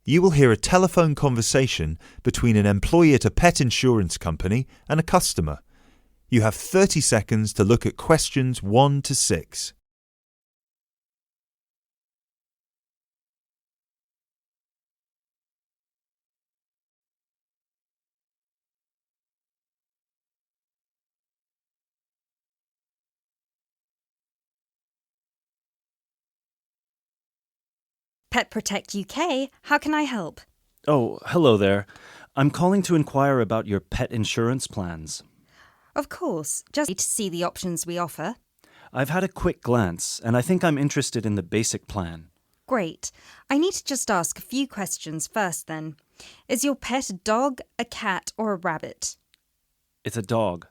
You will hear a telephone conversation between an employee at a pet insurance company and a customer. You have 30 seconds to look at questions 1 to 6. Pet Protect UK, how can I help? Oh, hello there. I'm calling to inquire about your pet insurance plans. Of course, just to see the options we offer. I've had a quick glance, and I think I'm interested in the basic plan. Great. I need to just ask a few questions first then. Is your pet a dog, a cat or a rabbit? It's a dog.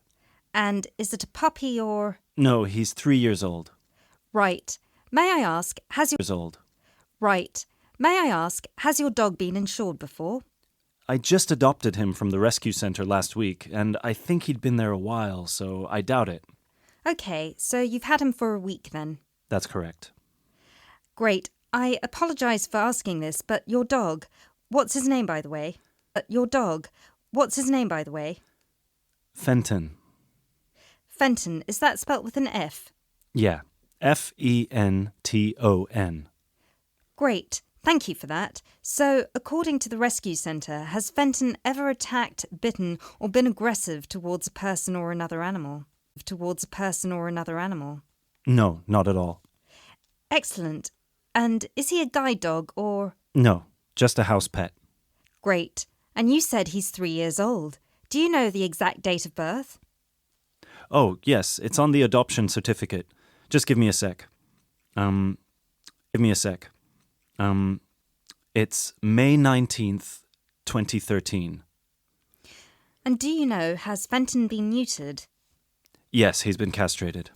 And is it a puppy or... No, he's 3 years old. Right. May I ask, has your... Years old. Right. May I ask, has your dog been insured before? I just adopted him from the rescue center last week, and I think he'd been there a while, so I doubt it. Okay, so you've had him for a week then? That's correct. Great. I apologise for asking this, but your dog, what's his name by the way? Fenton. Fenton, is that spelt with an F? Yeah. Fenton. Great. Thank you for that. So, according to the rescue centre, has Fenton ever attacked, bitten, or been aggressive towards a person or another animal? No, not at all. Excellent. And is he a guide dog or... No, just a house pet. Great. And you said he's 3 years old. Do you know the exact date of birth? Oh, yes, it's on the adoption certificate. Just give me a sec. It's May 19th, 2013. And do you know, has Fenton been neutered? Yes, he's been castrated.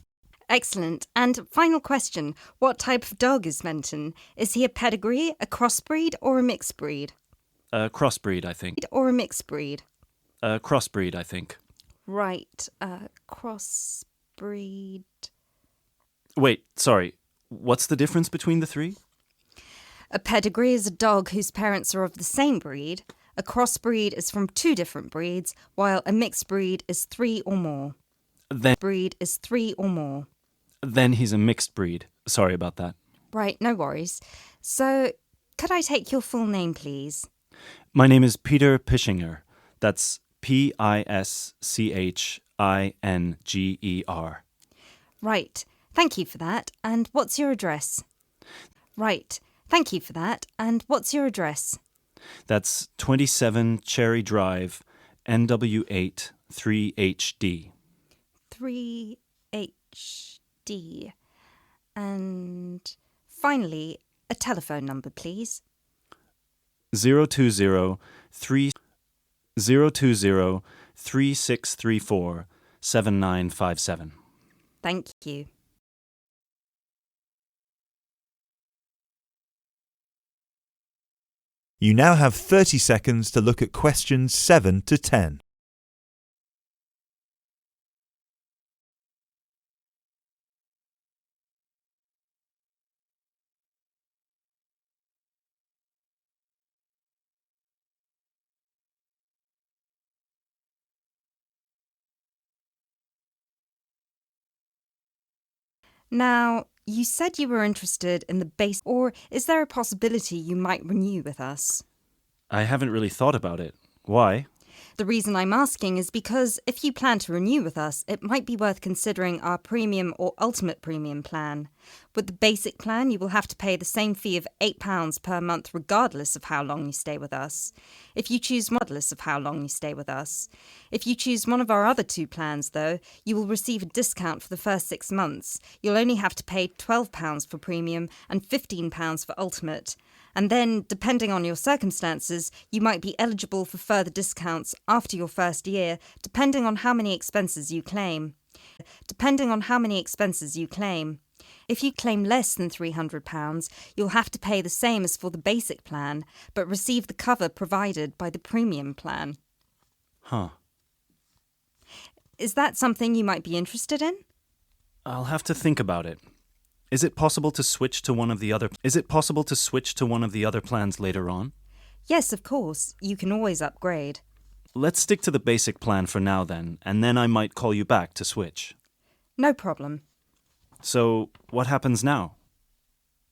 Excellent. And final question, what type of dog is Fenton? Is he a pedigree, a crossbreed or a mixed breed? Crossbreed, I think. Or a mixed breed? Crossbreed, I think. Right, crossbreed... Wait, sorry. What's the difference between the three? A pedigree is a dog whose parents are of the same breed. A crossbreed is from 2 different breeds, while a mixed breed is 3 or more. Then he's a mixed breed. Sorry about that. Right, no worries. So, could I take your full name, please? My name is Peter Pischinger. That's Pischinger. Right, thank you for that. And what's your address? That's 27 Cherry Drive, NW8 3HD. 3HD. And finally, a telephone number, please. 020-3634-7957. Thank you. You now have 30 seconds to look at questions 7 to 10. Now, you said you were interested in the base, or is there a possibility you might renew with us? I haven't really thought about it. Why? The reason I'm asking is because if you plan to renew with us, it might be worth considering our premium or ultimate premium plan. With the basic plan, you will have to pay the same fee of £8 per month regardless of how long you stay with us. If you choose one of our other 2 plans, though, you will receive a discount for the first 6 months. You'll only have to pay £12 for premium and £15 for ultimate. And then, depending on your circumstances, you might be eligible for further discounts after your first year, depending on how many expenses you claim. If you claim less than £300, you'll have to pay the same as for the basic plan, but receive the cover provided by the premium plan. Huh. Is that something you might be interested in? I'll have to think about it. Is it possible to switch to one of the other plans later on? Yes, of course. You can always upgrade. Let's stick to the basic plan for now then, and then I might call you back to switch. No problem. So, what happens now?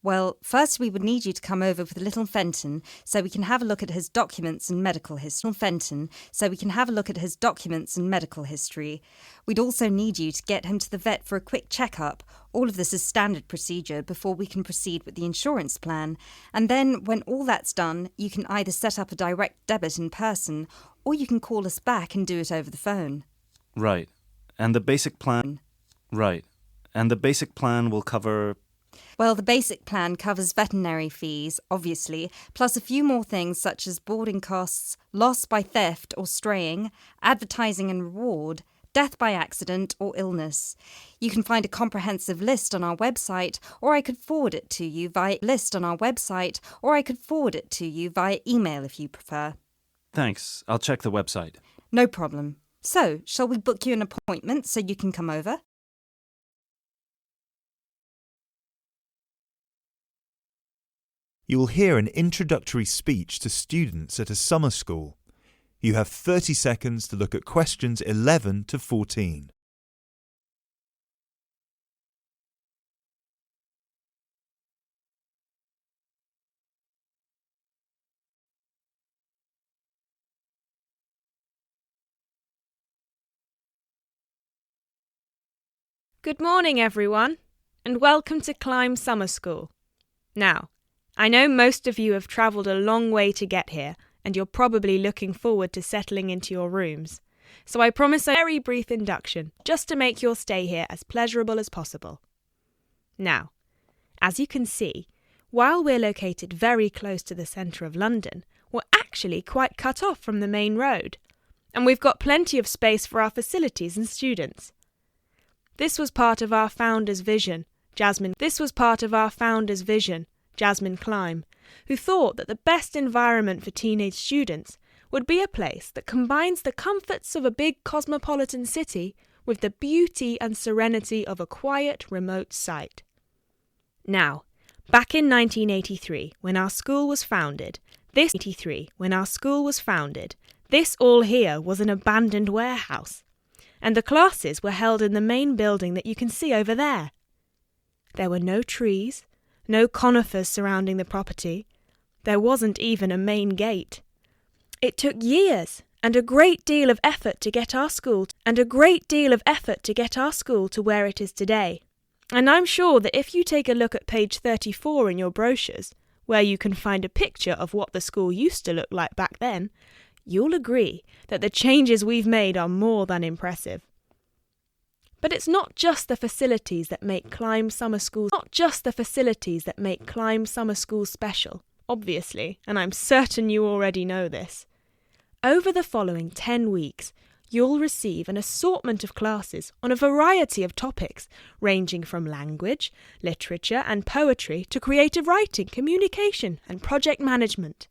Well, first we would need you to come over with little Fenton so we can have a look at his documents and medical history. We'd also need you to get him to the vet for a quick checkup. All of this is standard procedure before we can proceed with the insurance plan. And then, when all that's done, you can either set up a direct debit in person or you can call us back and do it over the phone. Right. And the basic plan... Right. And the basic plan will cover... Well, the basic plan covers veterinary fees, obviously, plus a few more things such as boarding costs, loss by theft or straying, advertising and reward, death by accident or illness. You can find a comprehensive list on our website, or I could forward it to you via email if you prefer. Thanks. I'll check the website. No problem. So, shall we book you an appointment so you can come over? You will hear an introductory speech to students at a summer school. You have 30 seconds to look at questions 11 to 14. Good morning, everyone, and welcome to Climb Summer School. Now, I know most of you have travelled a long way to get here, and you're probably looking forward to settling into your rooms. So I promise a very brief induction, just to make your stay here as pleasurable as possible. Now, as you can see, while we're located very close to the centre of London, we're actually quite cut off from the main road, and we've got plenty of space for our facilities and students. This was part of our founder's vision, Jasmine Climb, who thought that the best environment for teenage students would be a place that combines the comforts of a big cosmopolitan city with the beauty and serenity of a quiet, remote site. Now, back in 1983, when our school was founded, this all here was an abandoned warehouse, and the classes were held in the main building that you can see over there. There were no trees, no conifers surrounding the property. There wasn't even a main gate. It took years and a great deal of effort to get our school to where it is today. And I'm sure that if you take a look at page 34 in your brochures, where you can find a picture of what the school used to look like back then, you'll agree that the changes we've made are more than impressive. But it's not just the facilities that make Climb Summer School special, obviously, and I'm certain you already know this. Over the following 10 weeks, you'll receive an assortment of classes on a variety of topics, ranging from language, literature and poetry to creative writing, communication and project management.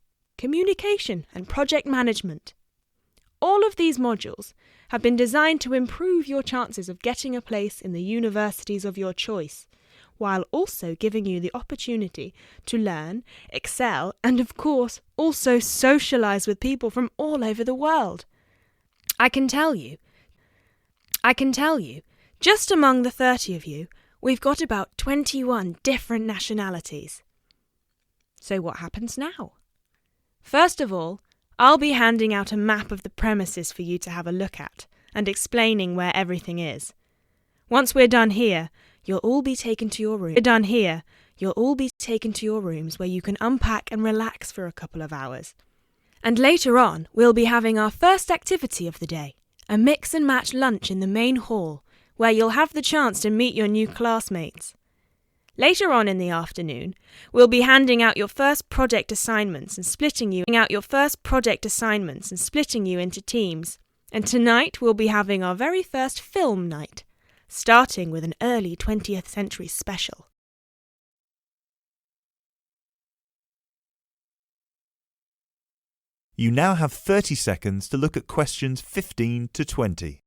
All of these modules have been designed to improve your chances of getting a place in the universities of your choice, while also giving you the opportunity to learn, excel, and of course, also socialise with people from all over the world. I can tell you, just among the 30 of you, we've got about 21 different nationalities. So what happens now? First of all, I'll be handing out a map of the premises for you to have a look at, and explaining where everything is. Once we're done here, you'll all be taken to your rooms where you can unpack and relax for a couple of hours. And later on, we'll be having our first activity of the day, a mix and match lunch in the main hall, where you'll have the chance to meet your new classmates. Later on in the afternoon, we'll be handing out your first project assignments and splitting you into teams. And tonight we'll be having our very first film night, starting with an early 20th century special. You now have 30 seconds to look at questions 15 to 20.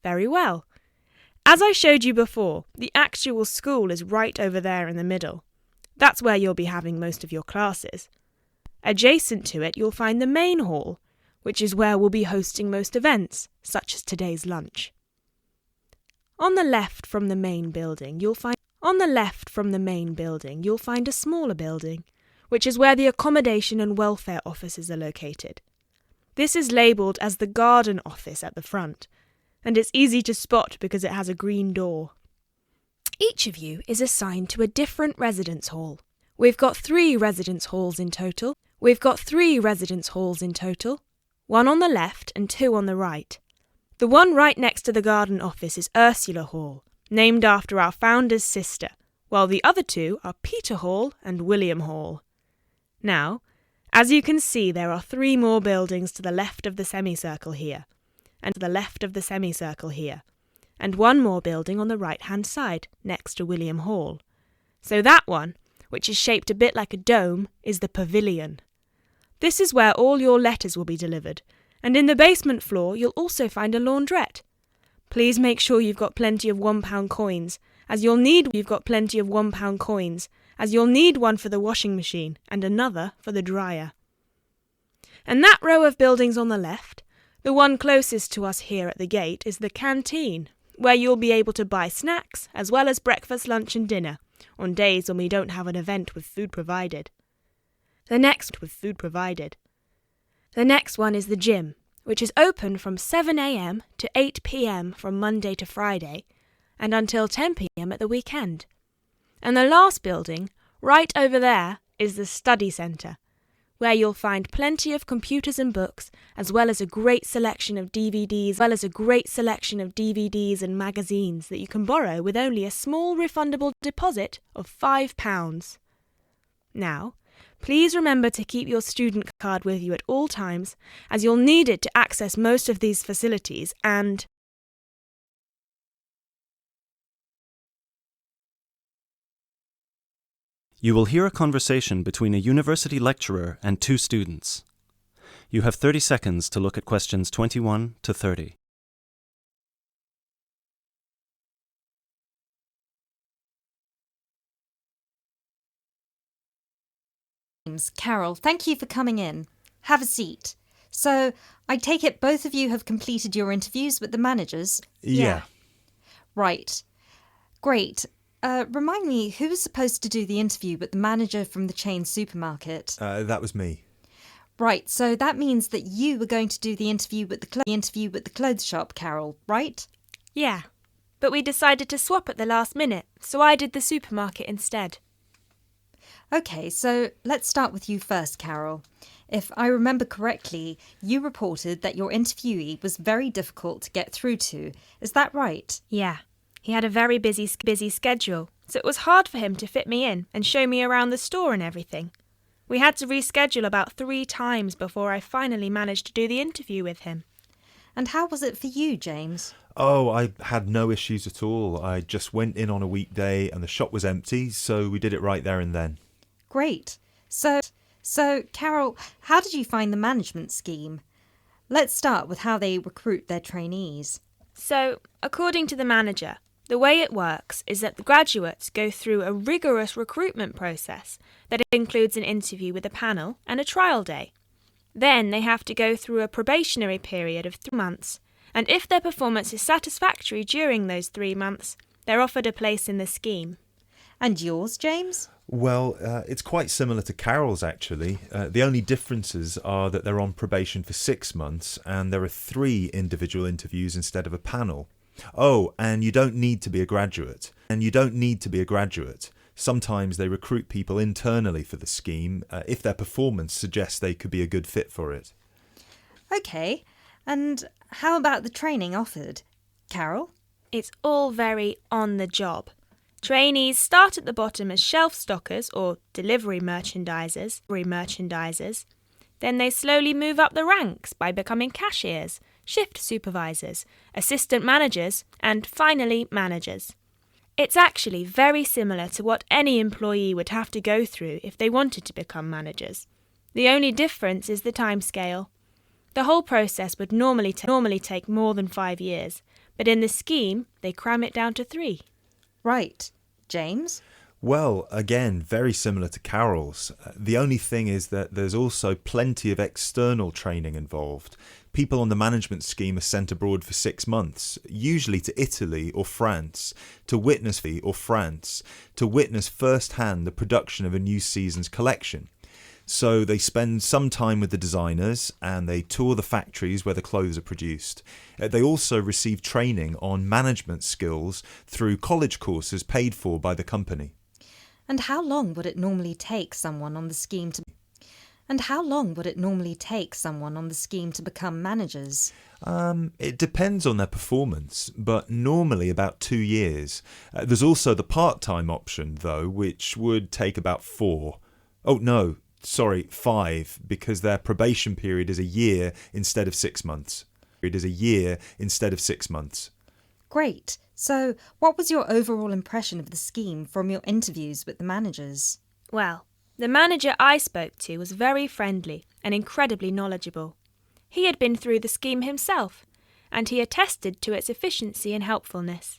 Very well. As I showed you before, the actual school is right over there in the middle. That's where you'll be having most of your classes. Adjacent to it, you'll find the main hall, which is where we'll be hosting most events, such as today's lunch. On the left from the main building, you'll find a smaller building, which is where the accommodation and welfare offices are located. This is labelled as the garden office at the front, and it's easy to spot because it has a green door. Each of you is assigned to a different residence hall. We've got 3 residence halls in total. One on the left and 2 on the right. The one right next to the garden office is Ursula Hall, named after our founder's sister, while the other 2 are Peter Hall and William Hall. Now, as you can see, there are 3 more buildings to the left of the semicircle here, and 1 more building on the right-hand side, next to William Hall. So that one, which is shaped a bit like a dome, is the pavilion. This is where all your letters will be delivered, and in the basement floor you'll also find a laundrette. Please make sure you've got plenty of £1 coins, as you'll need one for the washing machine and another for the dryer. And that row of buildings on the left, the one closest to us here at the gate, is the canteen, where you'll be able to buy snacks as well as breakfast, lunch and dinner, on days when we don't have an event with food provided. The next one is the gym, which is open from 7 a.m. to 8 p.m. from Monday to Friday, and until 10 p.m. at the weekend. And the last building, right over there, is the study centre, where you'll find plenty of computers and books, as well as a great selection of DVDs and magazines that you can borrow with only a small refundable deposit of £5. Now, please remember to keep your student card with you at all times, as you'll need it to access most of these facilities and... You will hear a conversation between a university lecturer and 2 students. You have 30 seconds to look at questions 21 to 30. Carol, thank you for coming in. Have a seat. So, I take it both of you have completed your interviews with the managers? Yeah. Right. Great. Remind me, who was supposed to do the interview with the manager from the chain supermarket? That was me. Right, so that means that you were going to do the interview with the clothes shop, Carol, right? Yeah, but we decided to swap at the last minute, so I did the supermarket instead. Okay, so let's start with you first, Carol. If I remember correctly, you reported that your interviewee was very difficult to get through to. Is that right? Yeah. He had a very busy schedule, so it was hard for him to fit me in and show me around the store and everything. We had to reschedule about 3 times before I finally managed to do the interview with him. And how was it for you, James? Oh, I had no issues at all. I just went in on a weekday and the shop was empty, so we did it right there and then. Great. So, Carol, how did you find the management scheme? Let's start with how they recruit their trainees. So, according to the manager, the way it works is that the graduates go through a rigorous recruitment process that includes an interview with a panel and a trial day. Then they have to go through a probationary period of 3 months, and if their performance is satisfactory during those 3 months, they're offered a place in the scheme. And yours, James? Well, it's quite similar to Carol's, actually. The only differences are that they're on probation for 6 months and there are 3 individual interviews instead of a panel. Oh, and you don't need to be a graduate. Sometimes they recruit people internally for the scheme if their performance suggests they could be a good fit for it. Okay, and how about the training offered? Carol? It's all very on the job. Trainees start at the bottom as shelf stockers or delivery merchandisers. Then they slowly move up the ranks by becoming cashiers, shift supervisors, assistant managers, and finally managers. It's actually very similar to what any employee would have to go through if they wanted to become managers. The only difference is the timescale. The whole process would normally take more than 5 years, but in the scheme they cram it down to 3. Right. James? Well, again, very similar to Carol's. The only thing is that there's also plenty of external training involved. People on the management scheme are sent abroad for 6 months, usually to Italy or France, to witness firsthand the production of a new season's collection. So they spend some time with the designers and they tour the factories where the clothes are produced. They also receive training on management skills through college courses paid for by the company. And how long would it normally take someone on the scheme to become managers? It depends on their performance, but normally about 2 years. There's also the part-time option, though, which would take about 4. 5, because their probation period is a year instead of 6 months. Great. So, what was your overall impression of the scheme from your interviews with the managers? Well, the manager I spoke to was very friendly and incredibly knowledgeable. He had been through the scheme himself, and he attested to its efficiency and helpfulness.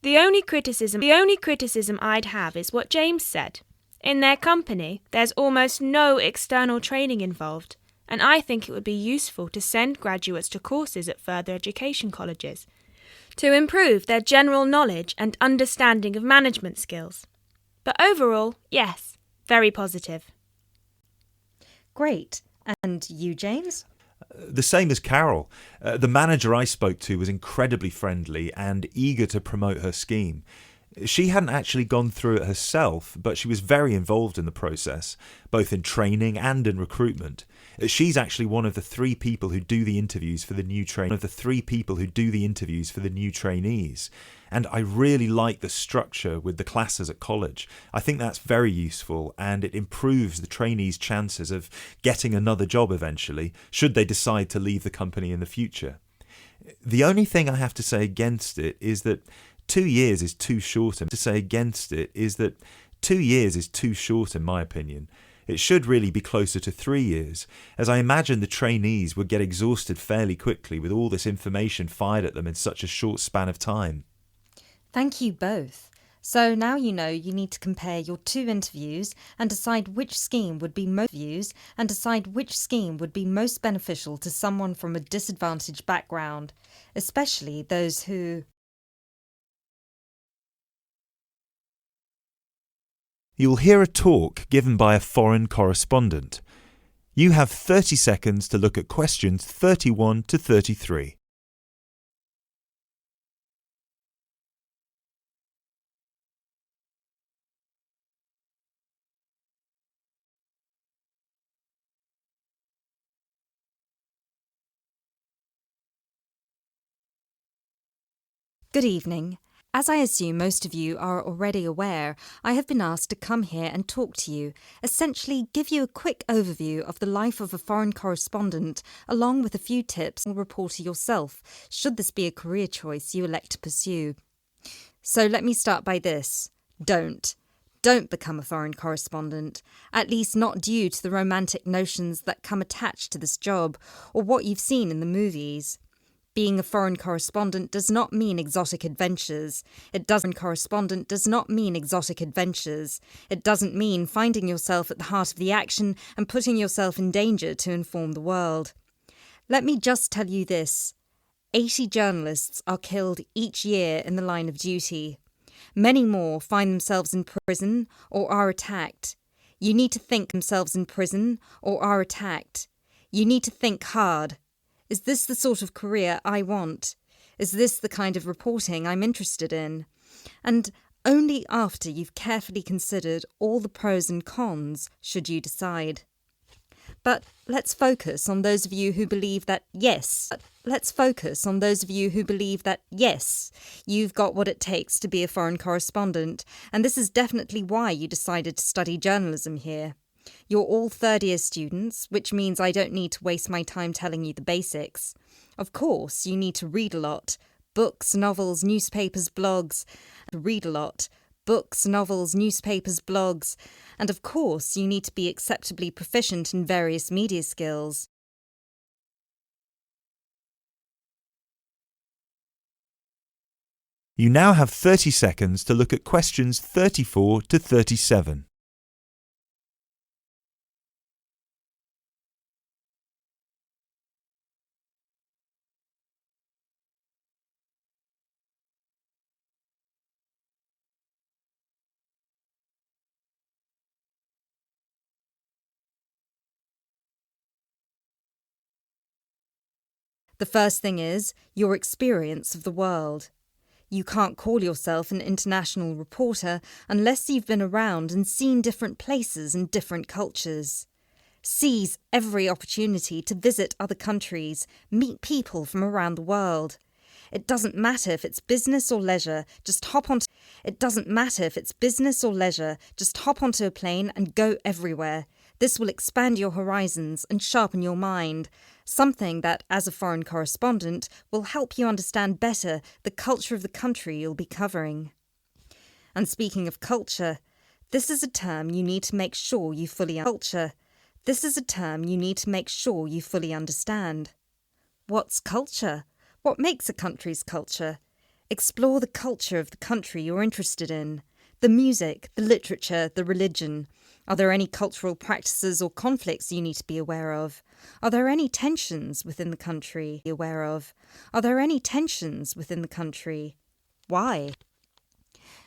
The only criticism I'd have is what James said. In their company, there's almost no external training involved, and I think it would be useful to send graduates to courses at further education colleges to improve their general knowledge and understanding of management skills. But overall, yes, very positive. Great. And you, James? The same as Carol. The manager I spoke to was incredibly friendly and eager to promote her scheme. She hadn't actually gone through it herself, but she was very involved in the process, both in training and in recruitment. She's actually one of the 3 people who do the interviews for the new trainees. And I really like the structure with the classes at college. I think that's very useful, and it improves the trainees' chances of getting another job eventually, should they decide to leave the company in the future. The only thing I have to say against it is that 2 years is too short in my opinion. It should really be closer to 3 years, as I imagine the trainees would get exhausted fairly quickly with all this information fired at them in such a short span of time. Thank you both. So now you know you need to compare your 2 interviews and decide which scheme would be most beneficial to someone from a disadvantaged background, especially those who... You'll hear a talk given by a foreign correspondent. You have 30 seconds to look at questions 31 to 33. Good evening. As I assume most of you are already aware, I have been asked to come here and talk to you, essentially give you a quick overview of the life of a foreign correspondent, along with a few tips on reporter yourself, should this be a career choice you elect to pursue. So let me start by this. Don't become a foreign correspondent, at least not due to the romantic notions that come attached to this job, or what you've seen in the movies. Being a foreign correspondent does not mean exotic adventures. It doesn't mean finding yourself at the heart of the action and putting yourself in danger to inform the world. Let me just tell you this. 80 journalists are killed each year in the line of duty. Many more find themselves in prison or are attacked. You need to think hard. Is this the sort of career I want? Is this the kind of reporting I'm interested in? And only after you've carefully considered all the pros and cons should you decide. But let's focus on those of you who believe that yes, you've got what it takes to be a foreign correspondent, and this is definitely why you decided to study journalism here. You're all third-year students, which means I don't need to waste my time telling you the basics. Of course, you need to read a lot. Books, novels, newspapers, blogs. And of course, you need to be acceptably proficient in various media skills. You now have 30 seconds to look at questions 34 to 37. The first thing is your experience of the world. You can't call yourself an international reporter unless you've been around and seen different places and different cultures. Seize every opportunity to visit other countries, meet people from around the world. It doesn't matter if it's business or leisure, just hop onto a plane and go everywhere. This will expand your horizons and sharpen your mind, something that, as a foreign correspondent, will help you understand better the culture of the country you'll be covering. And speaking of culture, this is a term you need to make sure you fully understand. What's culture? What makes a country's culture? Explore the culture of the country you're interested in. The music, the literature, the religion. Are there any cultural practices or conflicts you need to be aware of? Are there any tensions within the country? Why?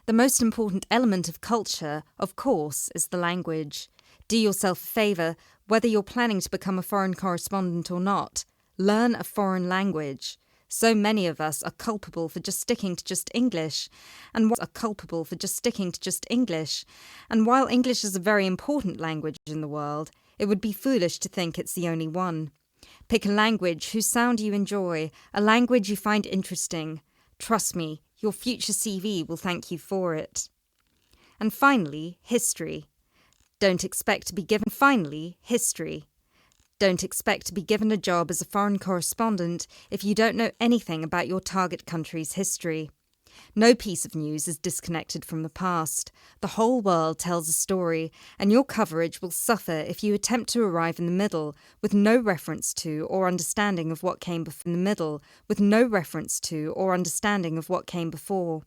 The most important element of culture, of course, is the language. Do yourself a favour, whether you're planning to become a foreign correspondent or not. Learn a foreign language. So many of us are culpable for just sticking to just English. And while English is a very important language in the world, it would be foolish to think it's the only one. Pick a language whose sound you enjoy, a language you find interesting. Trust me, your future CV will thank you for it. And finally, history. Don't expect to be given a job as a foreign correspondent if you don't know anything about your target country's history. No piece of news is disconnected from the past. The whole world tells a story, and your coverage will suffer if you attempt to arrive in the middle with no reference to or understanding of what came before.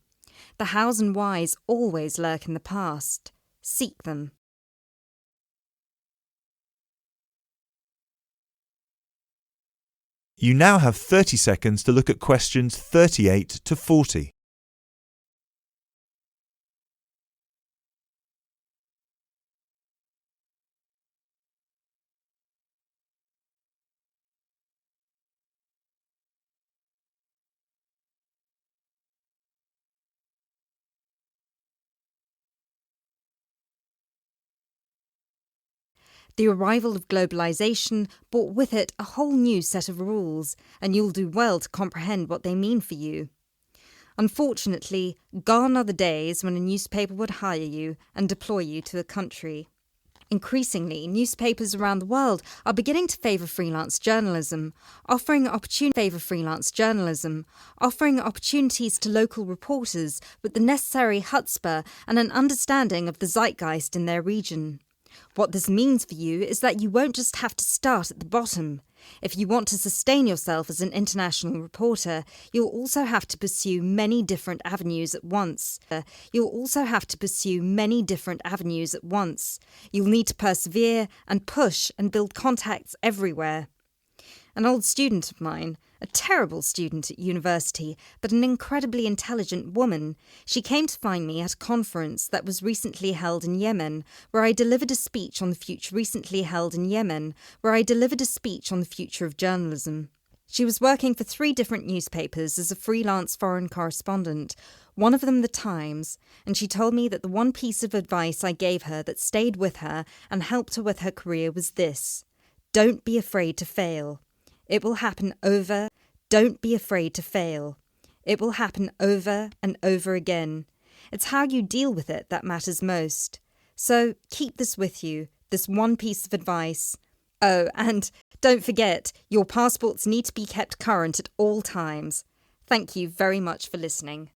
The hows and whys always lurk in the past. Seek them. You now have 30 seconds to look at questions 38 to 40. The arrival of globalization brought with it a whole new set of rules, and you'll do well to comprehend what they mean for you. Unfortunately, gone are the days when a newspaper would hire you and deploy you to a country. Increasingly, newspapers around the world are beginning to favour freelance journalism, offering opportunities to local reporters with the necessary chutzpah and an understanding of the zeitgeist in their region. What this means for you is that you won't just have to start at the bottom. If you want to sustain yourself as an international reporter, you'll also have to pursue many different avenues at once. You'll need to persevere and push and build contacts everywhere. An old student of mine, a terrible student at university, but an incredibly intelligent woman, she came to find me at a conference that was recently held in Yemen, where I delivered a speech on the future of journalism. She was working for 3 different newspapers as a freelance foreign correspondent, one of them The Times, and she told me that the one piece of advice I gave her that stayed with her and helped her with her career was this: don't be afraid to fail. It will happen over. Don't be afraid to fail. It will happen over and over again. It's how you deal with it that matters most. So keep this with you, this one piece of advice. Oh, and don't forget, your passports need to be kept current at all times. Thank you very much for listening.